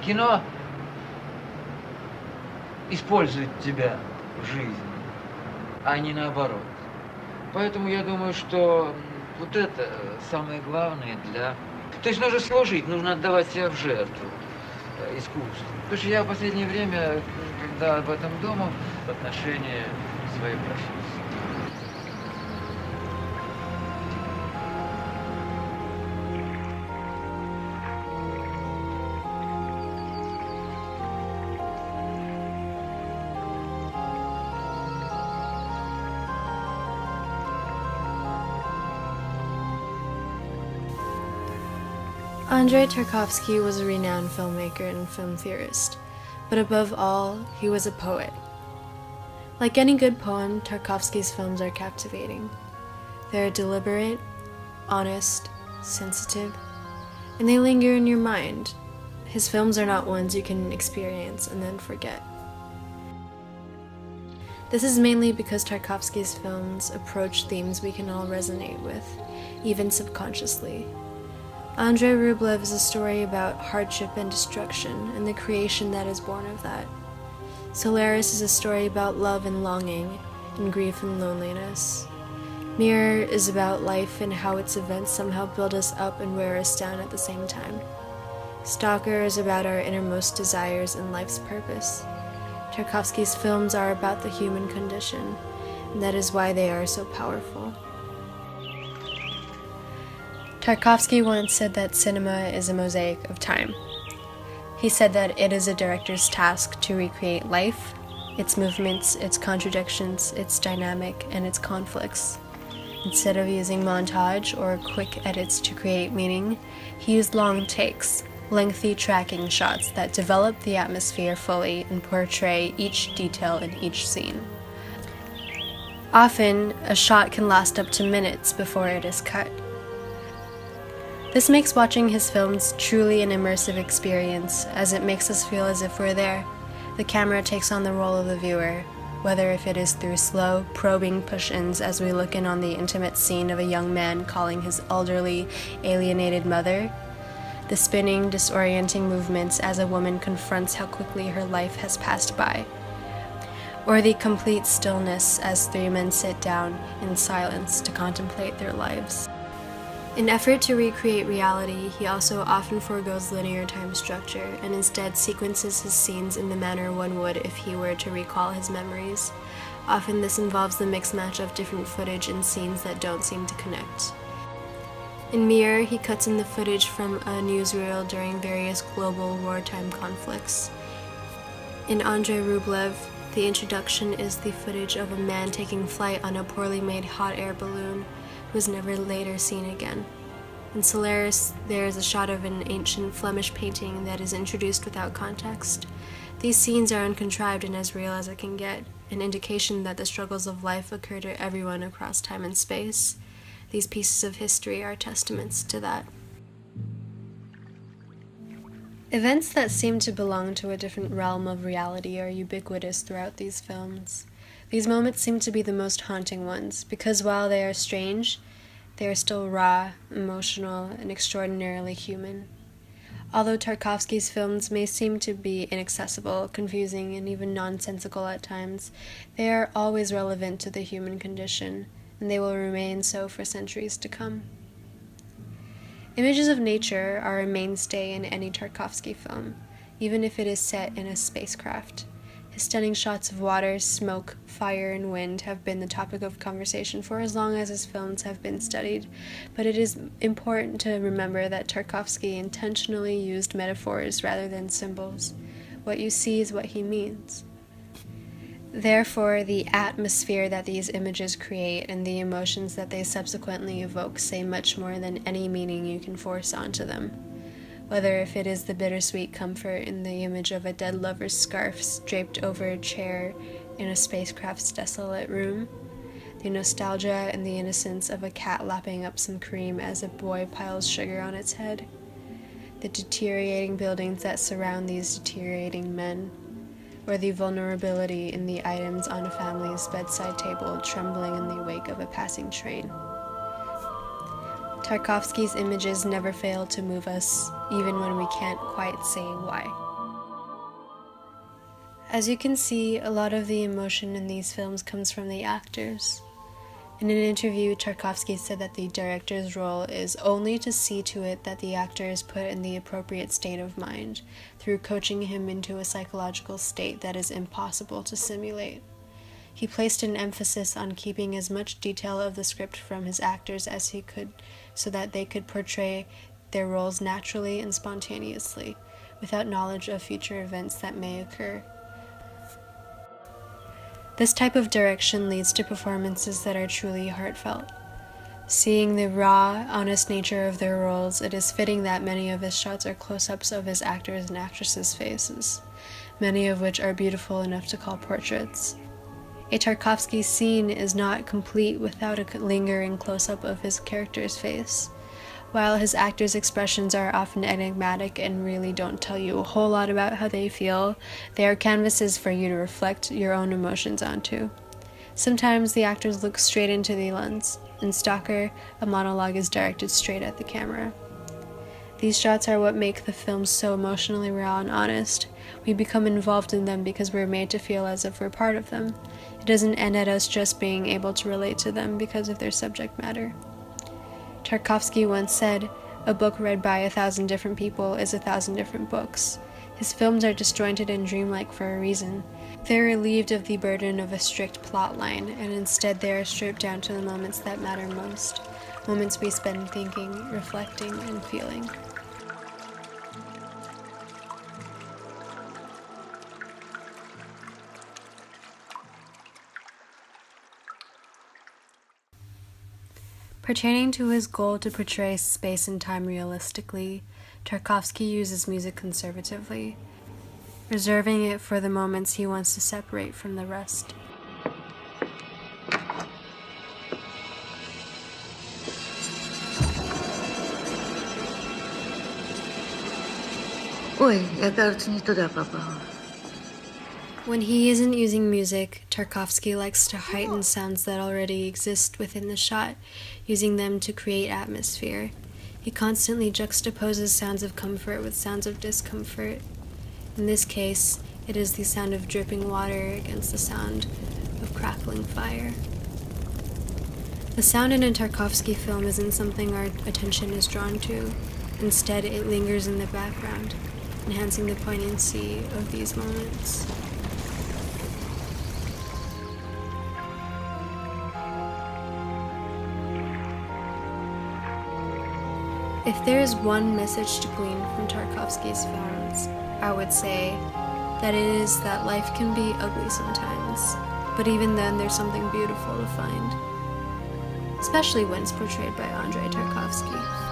Кино использует тебя в жизни, а не наоборот. Поэтому я думаю, что вот это самое главное для... То есть нужно служить, нужно отдавать себя в жертву искусству. Потому что я в последнее время, когда об этом думал, в отношении своей профессии. Andrei Tarkovsky was a renowned filmmaker and film theorist, but above all, he was a poet. Like any good poem, Tarkovsky's films are captivating. They're deliberate, honest, sensitive, and they linger in your mind. His films are not ones you can experience and then forget. This is mainly because Tarkovsky's films approach themes we can all resonate with, even subconsciously. Andrei Rublev is a story about hardship and destruction, and the creation that is born of that. Solaris is a story about love and longing, and grief and loneliness. Mirror is about life and how its events somehow build us up and wear us down at the same time. Stalker is about our innermost desires and life's purpose. Tarkovsky's films are about the human condition, and that is why they are so powerful. Tarkovsky once said that cinema is a mosaic of time. He said that it is a director's task to recreate life, its movements, its contradictions, its dynamic, and its conflicts. Instead of using montage or quick edits to create meaning, he used long takes, lengthy tracking shots that develop the atmosphere fully and portray each detail in each scene. Often, a shot can last up to minutes before it is cut. This makes watching his films truly an immersive experience, as it makes us feel as if we're there. The camera takes on the role of the viewer, whether if it is through slow, probing push-ins as we look in on the intimate scene of a young man calling his elderly, alienated mother, the spinning, disorienting movements as a woman confronts how quickly her life has passed by, or the complete stillness as three men sit down in silence to contemplate their lives. In effort to recreate reality, he also often forgoes linear time structure and instead sequences his scenes in the manner one would if he were to recall his memories. Often this involves the mix-match of different footage and scenes that don't seem to connect. In Mirror, he cuts in the footage from a newsreel during various global wartime conflicts. In Andrei Rublev, the introduction is the footage of a man taking flight on a poorly made hot air balloon, was never later seen again. In Solaris, there is a shot of an ancient Flemish painting that is introduced without context. These scenes are uncontrived and as real as it can get, an indication that the struggles of life occur to everyone across time and space. These pieces of history are testaments to that. Events that seem to belong to a different realm of reality are ubiquitous throughout these films. These moments seem to be the most haunting ones, because while they are strange, they are still raw, emotional, and extraordinarily human. Although Tarkovsky's films may seem to be inaccessible, confusing, and even nonsensical at times, they are always relevant to the human condition, and they will remain so for centuries to come. Images of nature are a mainstay in any Tarkovsky film, even if it is set in a spacecraft. His stunning shots of water, smoke, fire, and wind have been the topic of conversation for as long as his films have been studied, but it is important to remember that Tarkovsky intentionally used metaphors rather than symbols. What you see is what he means. Therefore, the atmosphere that these images create and the emotions that they subsequently evoke say much more than any meaning you can force onto them. Whether if it is the bittersweet comfort in the image of a dead lover's scarf draped over a chair in a spacecraft's desolate room, the nostalgia and the innocence of a cat lapping up some cream as a boy piles sugar on its head, the deteriorating buildings that surround these deteriorating men, or the vulnerability in the items on a family's bedside table trembling in the wake of a passing train. Tarkovsky's images never fail to move us, even when we can't quite say why. As you can see, a lot of the emotion in these films comes from the actors. In an interview, Tarkovsky said that the director's role is only to see to it that the actor is put in the appropriate state of mind, through coaching him into a psychological state that is impossible to simulate. He placed an emphasis on keeping as much detail of the script from his actors as he could, so that they could portray their roles naturally and spontaneously, without knowledge of future events that may occur. This type of direction leads to performances that are truly heartfelt. Seeing the raw, honest nature of their roles, it is fitting that many of his shots are close-ups of his actors' and actresses' faces, many of which are beautiful enough to call portraits. A Tarkovsky scene is not complete without a lingering close-up of his character's face. While his actors' expressions are often enigmatic and really don't tell you a whole lot about how they feel, they are canvases for you to reflect your own emotions onto. Sometimes the actors look straight into the lens. In Stalker, a monologue is directed straight at the camera. These shots are what make the films so emotionally raw and honest. We become involved in them because we're made to feel as if we're part of them. It doesn't end at us just being able to relate to them because of their subject matter. Tarkovsky once said, "A book read by 1,000 different people is 1,000 different books." His films are disjointed and dreamlike for a reason. They're relieved of the burden of a strict plot line, and instead they are stripped down to the moments that matter most, moments we spend thinking, reflecting, and feeling. Pertaining to his goal to portray space and time realistically, Tarkovsky uses music conservatively, reserving it for the moments he wants to separate from the rest. Ой, я, кажется, не туда попала. When he isn't using music, Tarkovsky likes to heighten sounds that already exist within the shot, using them to create atmosphere. He constantly juxtaposes sounds of comfort with sounds of discomfort. In this case, it is the sound of dripping water against the sound of crackling fire. The sound in a Tarkovsky film isn't something our attention is drawn to. Instead, it lingers in the background, enhancing the poignancy of these moments. If there is one message to glean from Tarkovsky's films, I would say that it is that life can be ugly sometimes, but even then there's something beautiful to find, especially when it's portrayed by Andrei Tarkovsky.